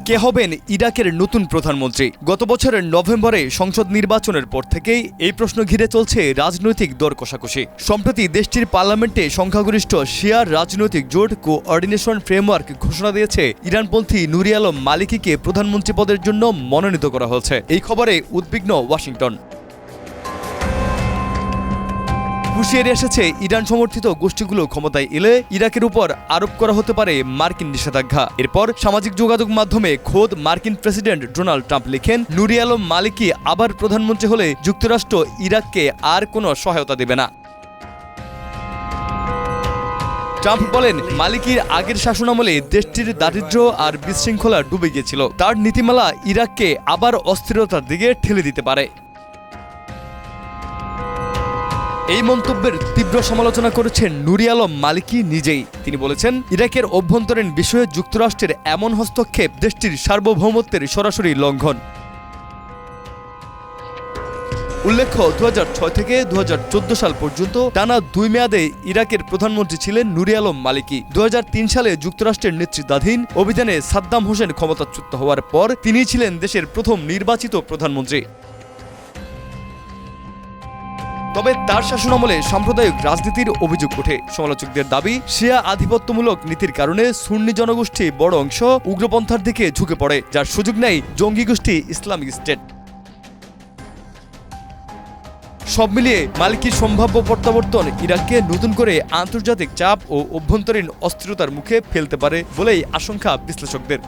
কে হবেন ইরাকের নতুন প্রধানমন্ত্রী? গত বছরের নভেম্বরে সংসদ নির্বাচনের পর থেকেই এই প্রশ্ন ঘিরে চলছে রাজনৈতিক দর কষাকষি। সম্প্রতি দেশটির পার্লামেন্টে সংখ্যাগরিষ্ঠ শিয়া রাজনৈতিক জোট কোঅর্ডিনেশন ফ্রেমওয়ার্ক ঘোষণা দিয়েছে ইরানপন্থী নুরি আলম মালিকিকে প্রধানমন্ত্রী পদের জন্য মনোনীত করা হয়েছে। এই খবরে উদ্বিগ্ন ওয়াশিংটন। হুঁশিয়ারি এসেছে, ইরান সমর্থিত গোষ্ঠীগুলো ক্ষমতায় এলে ইরাকের উপর আরোপ করা হতে পারে মার্কিন নিষেধাজ্ঞা। এরপর সামাজিক যোগাযোগ মাধ্যমে খোদ মার্কিন প্রেসিডেন্ট ডোনাল্ড ট্রাম্প লিখেন, নুরি আলম মালিকি আবার প্রধানমন্ত্রী হলে যুক্তরাষ্ট্র ইরাককে আর কোনো সহায়তা দেবে না। ট্রাম্প বলেন, মালিকির আগের শাসনামলে দেশটির দারিদ্র্য আর বিশৃঙ্খলা ডুবে গিয়েছিল। তার নীতিমালা ইরাককে আবার অস্থিরতার দিকে ঠেলে দিতে পারে। এই মন্তব্যের তীব্র সমালোচনা করেছেন নুরি আলম মালিকি নিজেই। তিনি বলেছেন, ইরাকের অভ্যন্তরীণ বিষয়ে যুক্তরাষ্ট্রের এমন হস্তক্ষেপ দেশটির সার্বভৌমত্বের সরাসরি লঙ্ঘন। উল্লেখ্য, 2006 থেকে 2014 সাল পর্যন্ত টানা 2 মেয়াদে ইরাকের প্রধানমন্ত্রী ছিলেন নুরি আলম মালিকি। 2003 সালে যুক্তরাষ্ট্রের নেতৃত্বাধীন অভিযানে সাদ্দাম হোসেন ক্ষমতাচ্যুত হওয়ার পর তিনিই ছিলেন দেশের প্রথম নির্বাচিত প্রধানমন্ত্রী। তবে তার শাসনামলে সাম্প্রদায়িক রাজনীতির অভিযোগ ওঠে। সমালোচকদের দাবি, শিয়া আধিপত্যমূলক নীতির কারণে সুন্নি জনগোষ্ঠী বড় অংশ উগ্রপন্থার দিকে ঝুঁকে পড়ে, যার সুযোগ নেয় জঙ্গি গোষ্ঠী ইসলামিক স্টেট। সব মিলিয়ে মালিকির সম্ভাব্য প্রত্যাবর্তন ইরাককে নতুন করে আন্তর্জাতিক চাপ ও অভ্যন্তরীণ অস্থিরতার মুখে ফেলতে পারে বলেই আশঙ্কা বিশ্লেষকদের।